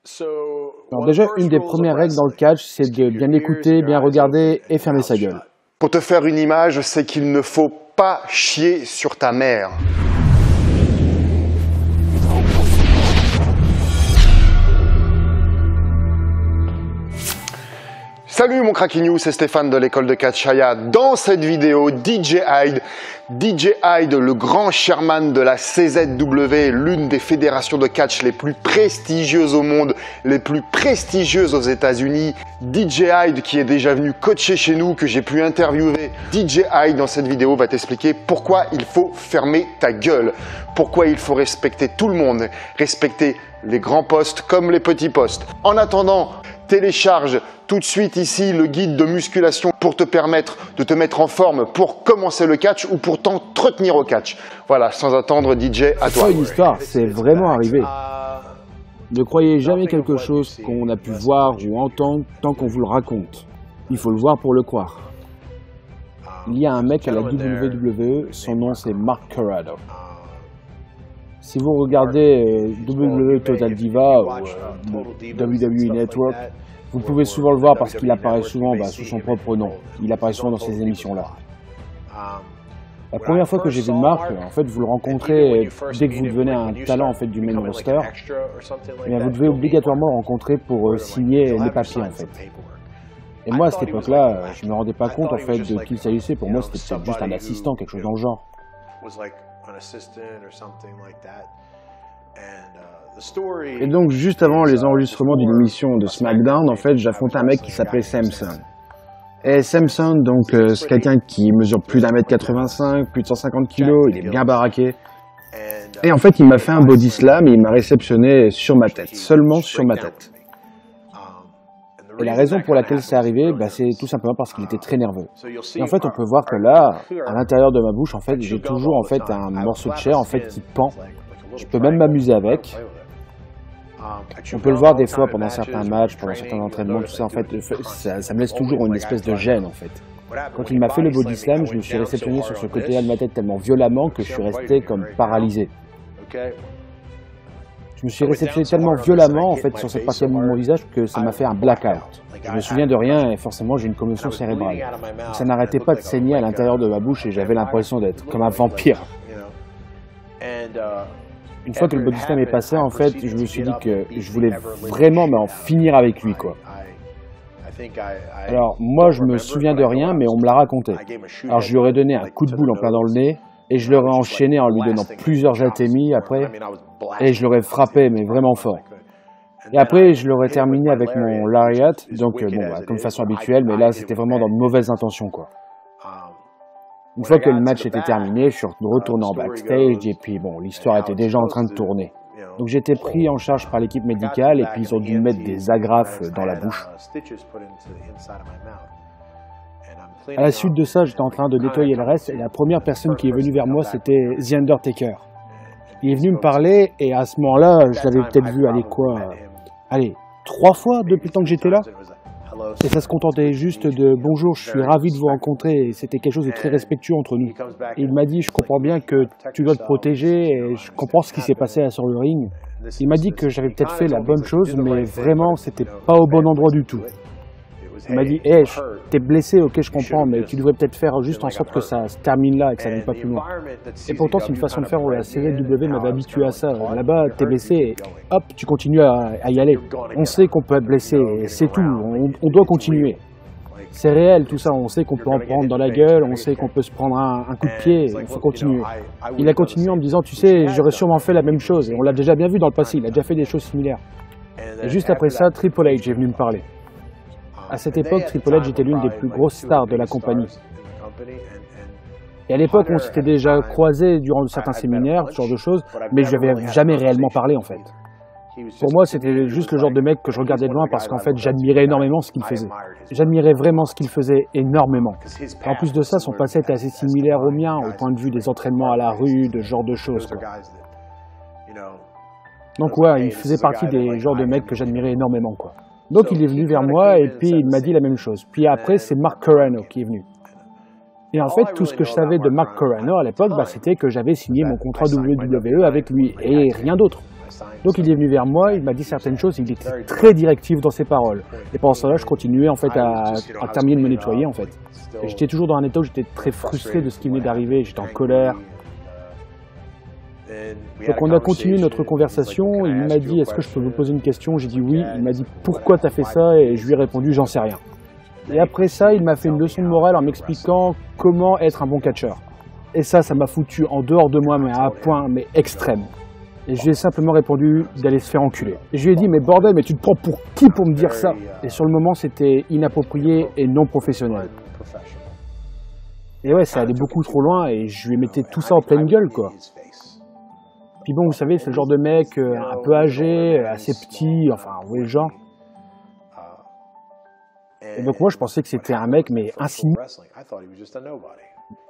Alors déjà, une des premières règles dans le catch, c'est de bien écouter, bien regarder et fermer sa gueule. Pour te faire une image, c'est qu'il ne faut pas chier sur ta mère. Salut mon Cracky News, c'est Stéphane de l'école de catch Shaya. Dans cette vidéo, DJ Hyde, le grand chairman de la CZW, l'une des fédérations de catch les plus prestigieuses au monde, les plus prestigieuses aux États-Unis. DJ Hyde qui est déjà venu coacher chez nous, que j'ai pu interviewer. DJ Hyde dans cette vidéo va t'expliquer pourquoi il faut fermer ta gueule, pourquoi il faut respecter tout le monde, respecter les grands postes comme les petits postes. En attendant, télécharge tout de suite ici le guide de musculation pour te permettre de te mettre en forme pour commencer le catch ou pour t'entretenir au catch. Voilà, sans attendre DJ, à toi. C'est pas une histoire, c'est vraiment arrivé. Ne croyez jamais quelque chose qu'on a pu voir ou entendre tant qu'on vous le raconte. Il faut le voir pour le croire. Il y a un mec à la WWE, son nom c'est Mark Carrano. Si vous regardez WWE Total Diva ou WWE Network, vous pouvez souvent le voir parce qu'il apparaît souvent sous son propre nom. Il apparaît souvent dans ces émissions-là. La première fois que j'ai vu Mark, en fait, vous le rencontrez dès que vous devenez un talent en fait, du main roster. Et vous devez obligatoirement le rencontrer pour signer les papiers en fait. Et moi à cette époque-là, je ne me rendais pas compte en fait de qui il s'agissait. Pour moi, c'était peut-être juste un assistant, quelque chose dans le genre. Et donc, juste avant les enregistrements d'une émission de SmackDown, en fait, j'affrontais un mec qui s'appelait Samson. Et Samson, donc, c'est quelqu'un qui mesure plus d'1m85, plus de 150 kg, il est bien baraqué. Et en fait, il m'a fait un body slam et il m'a réceptionné sur ma tête, seulement sur ma tête. Et la raison pour laquelle c'est arrivé, c'est tout simplement parce qu'il était très nerveux. Et en fait, on peut voir que là, à l'intérieur de ma bouche, en fait, j'ai toujours en fait un morceau de chair en fait qui pend. Je peux même m'amuser avec. On peut le voir des fois pendant certains matchs, pendant certains entraînements, tout ça, en fait, ça me laisse toujours une espèce de gêne, en fait. Quand il m'a fait le body slam, je me suis réceptionné sur ce côté-là de ma tête tellement violemment que je suis resté comme paralysé. Je me suis réceptionné tellement violemment, en fait, sur cette partie de mon visage que ça m'a fait un blackout. Je me souviens de rien et forcément j'ai une commotion cérébrale. Donc, ça n'arrêtait pas de saigner à l'intérieur de ma bouche et j'avais l'impression d'être comme un vampire. Une fois que le body slam est passé, en fait, je me suis dit que je voulais vraiment en finir avec lui, quoi. Alors, moi, je me souviens de rien, mais on me l'a raconté. Alors, je lui aurais donné un coup de boule en plein dans le nez, et je l'aurais enchaîné en lui donnant plusieurs jatémies après, et je l'aurais frappé, mais vraiment fort. Et après, je l'aurais terminé avec mon lariat, donc, comme façon habituelle, mais là, c'était vraiment dans de mauvaises intentions, quoi. Une fois que le match était terminé, je suis retourné en backstage et puis l'histoire était déjà en train de tourner. Donc j'étais pris en charge par l'équipe médicale et puis ils ont dû me mettre des agrafes dans la bouche. À la suite de ça, j'étais en train de nettoyer le reste et la première personne qui est venue vers moi, c'était The Undertaker. Il est venu me parler et à ce moment-là, je l'avais peut-être vu, 3 fois depuis le temps que j'étais là. Et ça se contentait juste de « Bonjour, je suis ravi de vous rencontrer » et c'était quelque chose de très respectueux entre nous. Et il m'a dit « Je comprends bien que tu dois te protéger et je comprends ce qui s'est passé là sur le ring. » Il m'a dit que j'avais peut-être fait la bonne chose, mais vraiment, c'était pas au bon endroit du tout. Il m'a dit « Hey, t'es blessé, ok, je comprends, mais tu devrais peut-être faire juste en sorte que ça se termine là et que ça n'aille pas plus loin. » Et pourtant, c'est une façon de faire où la CZW m'avait habitué à ça. Là-bas, t'es blessé et hop, tu continues à y aller. On sait qu'on peut être blessé, c'est tout, on doit continuer. C'est réel tout ça, on sait qu'on peut en prendre dans la gueule, on sait qu'on peut se prendre un coup de pied, il faut continuer. Il a continué en me disant « Tu sais, j'aurais sûrement fait la même chose, et on l'a déjà bien vu dans le passé, il a déjà fait des choses similaires. » Et juste après ça, Triple H est venu me parler. À cette époque, Triple H était l'une des plus grosses stars de la compagnie. Et à l'époque, on s'était déjà croisés durant certains séminaires, ce genre de choses, mais je lui avais jamais réellement parlé en fait. Pour moi, c'était juste le genre de mec que je regardais de loin parce qu'en fait, j'admirais énormément ce qu'il faisait. J'admirais vraiment ce qu'il faisait énormément. Et en plus de ça, son passé était assez similaire au mien, au point de vue des entraînements à la rue, de ce genre de choses, quoi. Donc ouais, il faisait partie des genres de mecs que j'admirais énormément, quoi. Donc il est venu vers moi et puis il m'a dit la même chose. Puis après, c'est Mark Carrano qui est venu. Et en fait, tout ce que je savais de Mark Carrano à l'époque, c'était que j'avais signé mon contrat WWE avec lui et rien d'autre. Donc il est venu vers moi, il m'a dit certaines choses, il était très directif dans ses paroles. Et pendant ce temps-là, je continuais en fait à terminer de me nettoyer en fait. Et j'étais toujours dans un état où j'étais très frustré de ce qui venait d'arriver, j'étais en colère. Donc on a continué notre conversation, il m'a dit « Est-ce que je peux vous poser une question ?» J'ai dit « Oui ». Il m'a dit « Pourquoi t'as fait ça ?» Et je lui ai répondu « J'en sais rien ». Et après ça, il m'a fait une leçon de morale en m'expliquant comment être un bon catcheur. Et ça m'a foutu en dehors de moi, mais à un point mais extrême. Et je lui ai simplement répondu d'aller se faire enculer. Et je lui ai dit « Mais bordel, mais tu te prends pour qui pour me dire ça ?» Et sur le moment, c'était inapproprié et non professionnel. Et ouais, ça allait beaucoup trop loin et je lui mettais tout ça en pleine gueule, quoi. Puis bon, vous savez, c'est le genre de mec un peu âgé, assez petit, enfin, vous voyez le genre. Et donc moi, je pensais que c'était un mec, mais insignifiant.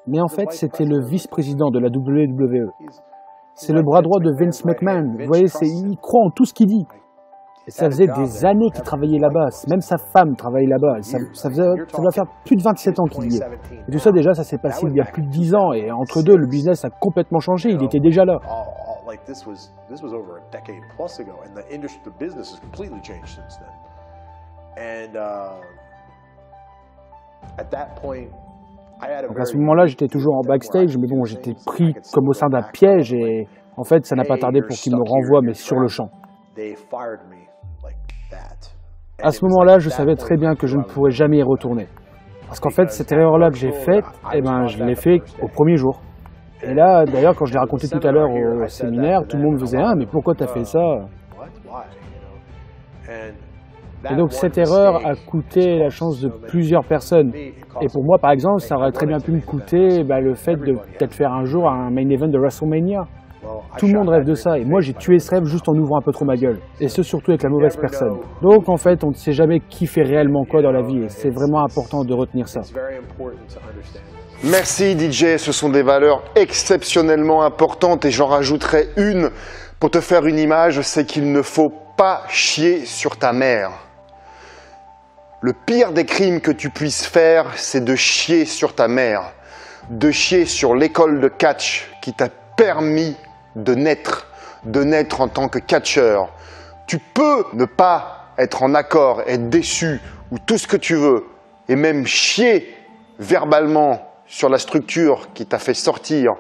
Mais en fait, c'était le vice-président de la WWE. C'est le bras droit de Vince McMahon. Vous voyez, il croit en tout ce qu'il dit. Et ça faisait des années qu'il travaillait là-bas. Même sa femme travaille là-bas. Ça doit faire plus de 27 ans qu'il y est. Et tout ça, déjà, ça s'est passé il y a plus de 10 ans. Et entre deux, le business a complètement changé. Il était déjà là. Donc à ce moment-là, j'étais toujours en backstage, mais bon, j'étais pris comme au sein d'un piège et en fait, ça n'a pas tardé pour qu'ils me renvoient, mais sur le champ. À ce moment-là, je savais très bien que je ne pourrais jamais y retourner. Parce qu'en fait, cette erreur-là que j'ai faite, eh ben, je l'ai fait au premier jour. Et là, d'ailleurs, quand je l'ai raconté tout à l'heure au séminaire, tout le monde me faisait « Ah, mais pourquoi t'as fait ça ?» Et donc cette erreur a coûté la chance de plusieurs personnes. Et pour moi, par exemple, ça aurait très bien pu me coûter le fait de peut-être faire un jour un main event de WrestleMania. Tout le monde rêve de ça, et moi j'ai tué ce rêve juste en ouvrant un peu trop ma gueule. Et ce surtout avec la mauvaise personne. Donc en fait, on ne sait jamais qui fait réellement quoi dans la vie, et c'est vraiment important de retenir ça. Merci DJ, ce sont des valeurs exceptionnellement importantes, et j'en rajouterai une pour te faire une image, c'est qu'il ne faut pas chier sur ta mère. Le pire des crimes que tu puisses faire, c'est de chier sur ta mère, de chier sur l'école de catch qui t'a permis de naître en tant que catcheur. Tu peux ne pas être en accord, être déçu ou tout ce que tu veux, et même chier verbalement sur la structure qui t'a fait sortir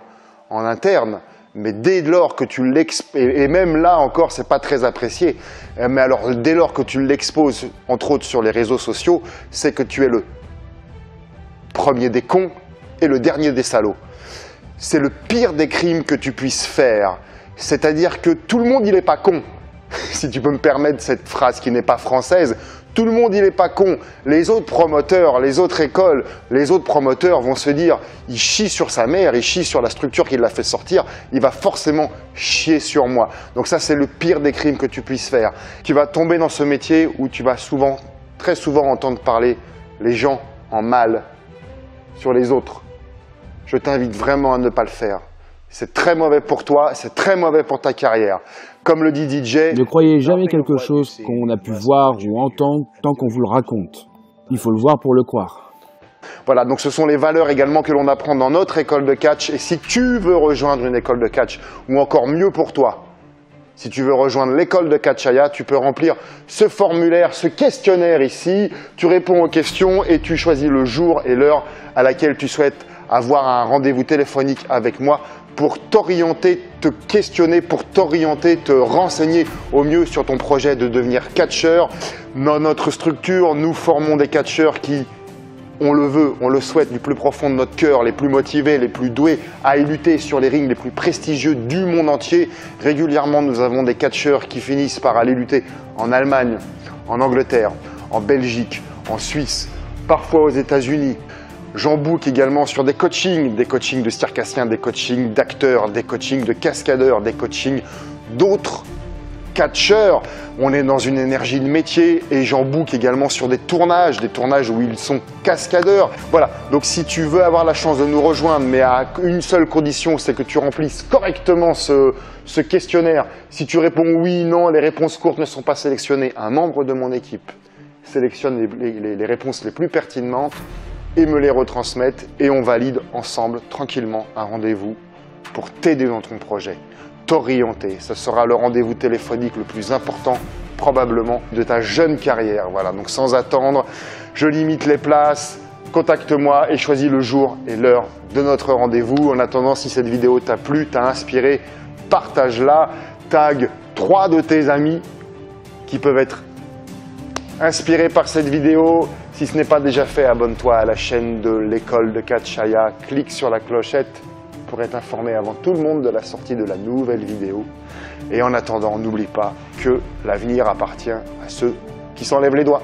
en interne, mais dès lors que tu l'exposes, et même là encore, c'est pas très apprécié, mais alors dès lors que tu l'exposes, entre autres sur les réseaux sociaux, c'est que tu es le premier des cons et le dernier des salauds. C'est le pire des crimes que tu puisses faire. C'est-à-dire que tout le monde, il n'est pas con. Si tu peux me permettre cette phrase qui n'est pas française, tout le monde, il n'est pas con. Les autres promoteurs, les autres écoles, les autres promoteurs vont se dire, il chie sur sa mère, il chie sur la structure qui l'a fait sortir, il va forcément chier sur moi. Donc ça, c'est le pire des crimes que tu puisses faire. Tu vas tomber dans ce métier où tu vas souvent, très souvent entendre parler les gens en mal sur les autres. Je t'invite vraiment à ne pas le faire. C'est très mauvais pour toi, c'est très mauvais pour ta carrière. Comme le dit DJ... Ne croyez jamais quelque chose qu'on a pu voir ou entendre tant qu'on vous le raconte. Il faut le voir pour le croire. Voilà, donc ce sont les valeurs également que l'on apprend dans notre école de catch. Et si tu veux rejoindre une école de catch, ou encore mieux pour toi, si tu veux rejoindre l'école de Catch Chaya, tu peux remplir ce formulaire, ce questionnaire ici. Tu réponds aux questions et tu choisis le jour et l'heure à laquelle tu souhaites avoir un rendez-vous téléphonique avec moi pour t'orienter, te questionner, pour t'orienter, te renseigner au mieux sur ton projet de devenir catcheur. Dans notre structure, nous formons des catcheurs qui, on le veut, on le souhaite du plus profond de notre cœur, les plus motivés, les plus doués à y lutter sur les rings les plus prestigieux du monde entier. Régulièrement, nous avons des catcheurs qui finissent par aller lutter en Allemagne, en Angleterre, en Belgique, en Suisse, parfois aux États-Unis. J'en book également sur des coachings de circassiens, des coachings d'acteurs, des coachings de cascadeurs, des coachings d'autres catcheurs. On est dans une énergie de métier et j'en book également sur des tournages où ils sont cascadeurs. Voilà, donc si tu veux avoir la chance de nous rejoindre, mais à une seule condition, c'est que tu remplisses correctement ce questionnaire. Si tu réponds oui, non, les réponses courtes ne sont pas sélectionnées. Un membre de mon équipe sélectionne les réponses les plus pertinentes et me les retransmettre et on valide ensemble tranquillement un rendez-vous pour t'aider dans ton projet. t'orienter. Ce sera le rendez-vous téléphonique le plus important probablement de ta jeune carrière. Voilà, donc sans attendre, je limite les places, contacte-moi et choisis le jour et l'heure de notre rendez-vous. En attendant, si cette vidéo t'a plu, t'a inspiré, partage-la, tag 3 de tes amis qui peuvent être inspirés par cette vidéo. Si ce n'est pas déjà fait, abonne-toi à la chaîne de l'école de catch Chaya, clique sur la clochette pour être informé avant tout le monde de la sortie de la nouvelle vidéo. Et en attendant, n'oublie pas que l'avenir appartient à ceux qui s'enlèvent les doigts.